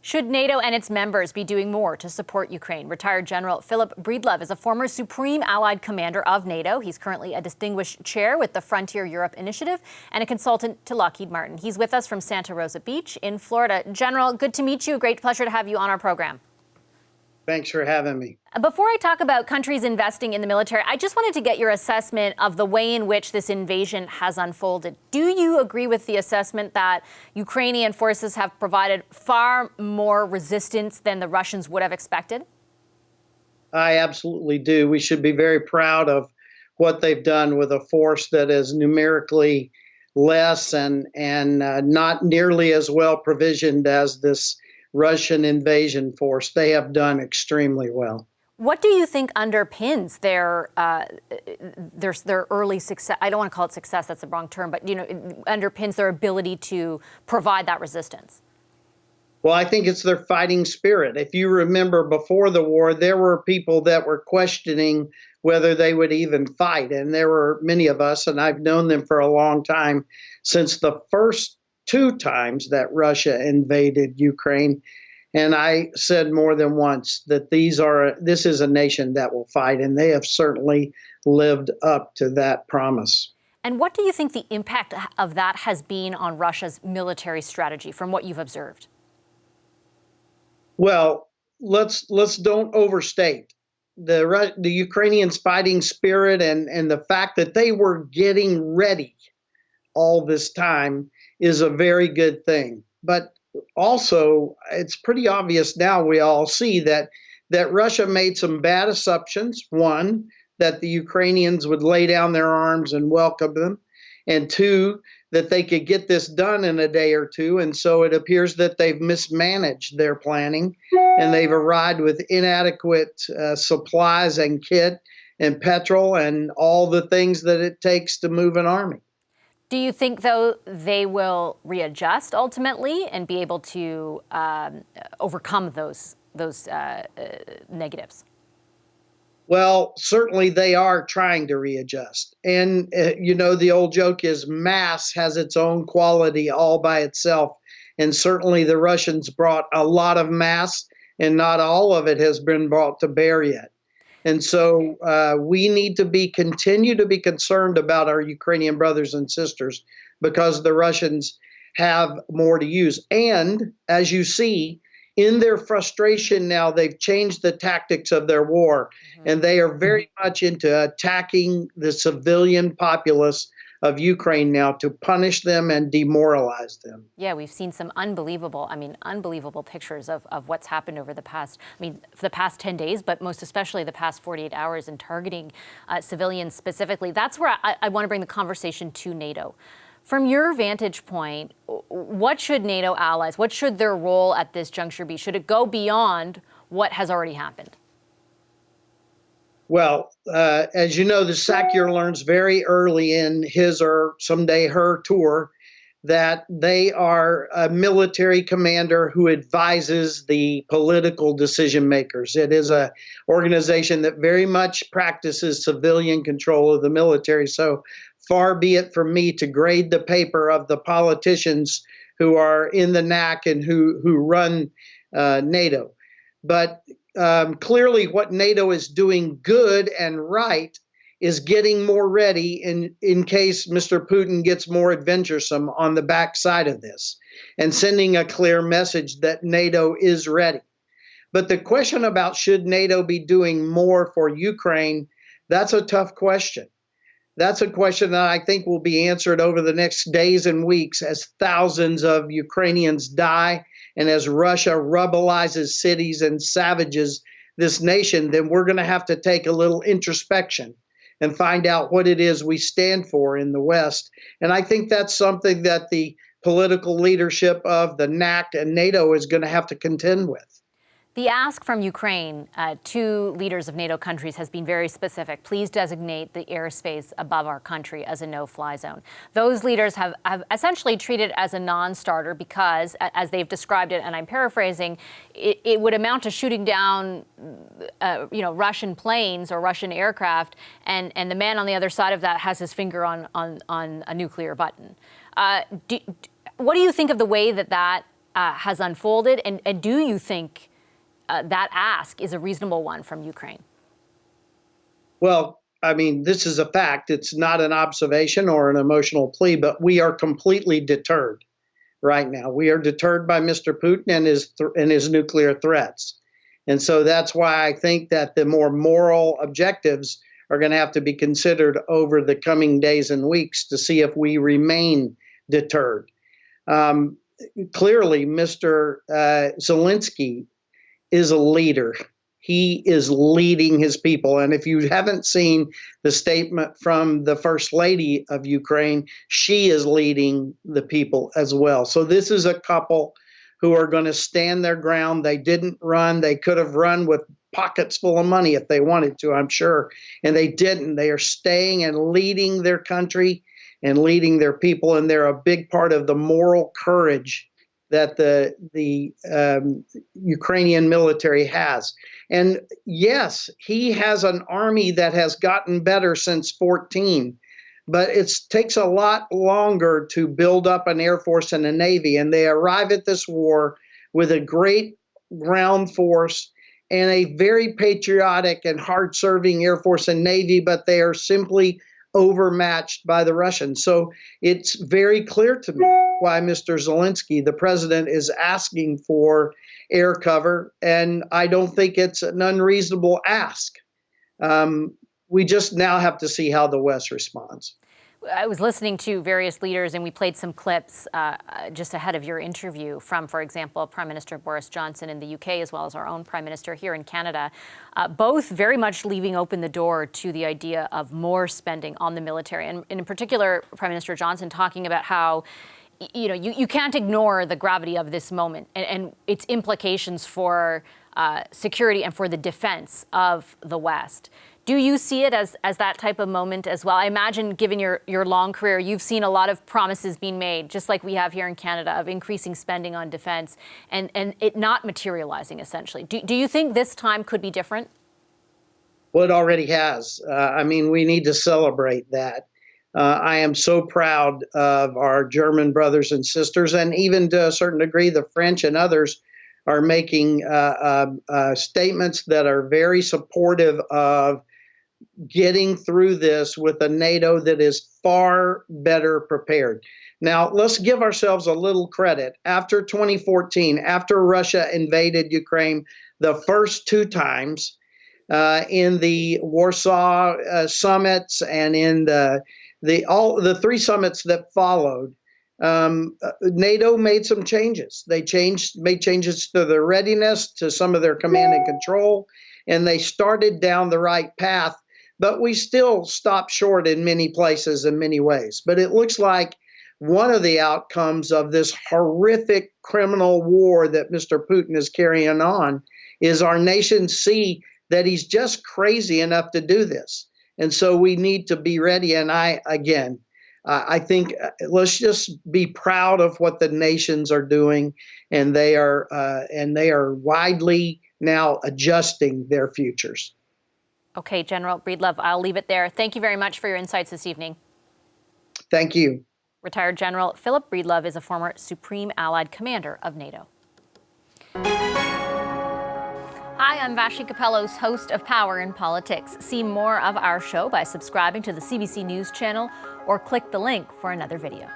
Should NATO and its members be doing more to support Ukraine? Retired General Philip Breedlove is a former Supreme Allied Commander of NATO. He's currently a distinguished chair with the Frontier Europe Initiative and a consultant to Lockheed Martin. He's with us from Santa Rosa Beach in Florida. General, good to meet you. A great pleasure to have you on our program. Thanks for having me. Before I talk about countries investing in the military, I just wanted to get your assessment of the way in which this invasion has unfolded. Do you agree with the assessment that Ukrainian forces have provided far more resistance than the Russians would have expected? I absolutely do. We should be very proud of what they've done with a force that is numerically less and not nearly as well provisioned as this Russian invasion force. They have done extremely well. What do you think underpins their early success? I don't want to call it success, that's the wrong term, but it underpins their ability to provide that resistance? Well, I think it's their fighting spirit. If you remember before the war, there were people that were questioning whether they would even fight. And there were many of us, and I've known them for a long time, since the first two times that Russia invaded Ukraine. And I said more than once that this is a nation that will fight, and they have certainly lived up to that promise. And what do you think the impact of that has been on Russia's military strategy from what you've observed? Well, let's don't overstate the Ukrainians' fighting spirit and the fact that they were getting ready all this time is a very good thing. But also, it's pretty obvious now, we all see that Russia made some bad assumptions. One, that the Ukrainians would lay down their arms and welcome them. And two, that they could get this done in a day or two. And so it appears that they've mismanaged their planning, and they've arrived with inadequate supplies and kit and petrol and all the things that it takes to move an army. Do you think, though, they will readjust ultimately and be able to overcome those negatives? Well, certainly they are trying to readjust. And, the old joke is mass has its own quality all by itself. And certainly the Russians brought a lot of mass, and not all of it has been brought to bear yet. And so we need to continue to be concerned about our Ukrainian brothers and sisters, because the Russians have more to use. And as you see, in their frustration now, they've changed the tactics of their war, and they are very much into attacking the civilian populace of Ukraine now to punish them and demoralize them. Yeah, we've seen some unbelievable pictures of what's happened over the past 10 days, but most especially the past 48 hours in targeting civilians specifically. That's where I want to bring the conversation to NATO. From your vantage point, what should NATO allies, what should their role at this juncture be? Should it go beyond what has already happened? Well, as you know, the SACEUR learns very early in his or someday her tour that they are a military commander who advises the political decision makers. It is an organization that very much practices civilian control of the military. So far be it from me to grade the paper of the politicians who are in the NAC and who run NATO. But clearly what NATO is doing good and right is getting more ready in case Mr. Putin gets more adventuresome on the backside of this, and sending a clear message that NATO is ready. But the question about should NATO be doing more for Ukraine, that's a tough question. That's a question that I think will be answered over the next days and weeks as thousands of Ukrainians die, and as Russia rebelizes cities and savages this nation. Then we're going to have to take a little introspection and find out what it is we stand for in the West. And I think that's something that the political leadership of the NAC and NATO is going to have to contend with. The ask from Ukraine to leaders of NATO countries has been very specific. Please designate the airspace above our country as a no-fly zone. Those leaders have essentially treated it as a non-starter because, as they've described it, and I'm paraphrasing, it would amount to shooting down Russian planes or Russian aircraft, and the man on the other side of that has his finger on a nuclear button. What do you think of the way that has unfolded? And do you think that ask is a reasonable one from Ukraine? Well, I mean, this is a fact. It's not an observation or an emotional plea, but we are completely deterred right now. We are deterred by Mr. Putin and his nuclear threats. And so that's why I think that the more moral objectives are going to have to be considered over the coming days and weeks to see if we remain deterred. Clearly, Mr. Zelensky is a leader. He is leading his people. And if you haven't seen the statement from the First Lady of Ukraine, she is leading the people as well. So this is a couple who are going to stand their ground. They didn't run. They could have run with pockets full of money if they wanted to, I'm sure. And they didn't. They are staying and leading their country and leading their people. And they're a big part of the moral courage that the Ukrainian military has. And yes, he has an army that has gotten better since 14, but it takes a lot longer to build up an air force and a navy. And they arrive at this war with a great ground force and a very patriotic and hard-serving air force and navy, but they are simply overmatched by the Russians. So it's very clear to me why Mr. Zelensky, the president, is asking for air cover, and I don't think it's an unreasonable ask. We just now have to see how the West responds. I was listening to various leaders, and we played some clips just ahead of your interview from, for example, Prime Minister Boris Johnson in the UK, as well as our own Prime Minister here in Canada, both very much leaving open the door to the idea of more spending on the military. And in particular, Prime Minister Johnson talking about how you can't ignore the gravity of this moment and its implications for security and for the defense of the West. Do you see it as that type of moment as well? I imagine, given your long career, you've seen a lot of promises being made, just like we have here in Canada, of increasing spending on defense and it not materializing, essentially. Do you think this time could be different? Well, it already has. I mean, we need to celebrate that. I am so proud of our German brothers and sisters, and even to a certain degree, the French and others are making statements that are very supportive of getting through this with a NATO that is far better prepared. Now, let's give ourselves a little credit. After 2014, after Russia invaded Ukraine the first two times, in the Warsaw summits and in the three summits that followed, NATO made some changes. They made changes to their readiness, to some of their command and control, and they started down the right path. But we still stopped short in many places in many ways. But it looks like one of the outcomes of this horrific criminal war that Mr. Putin is carrying on is our nation see that he's just crazy enough to do this. And so we need to be ready. And I think let's just be proud of what the nations are doing, and they are widely now adjusting their futures. Okay, General Breedlove, I'll leave it there. Thank you very much for your insights this evening. Thank you. Retired General Philip Breedlove is a former Supreme Allied Commander of NATO. Hi, I'm Vashi Capellos, host of Power in Politics. See more of our show by subscribing to the CBC News channel or click the link for another video.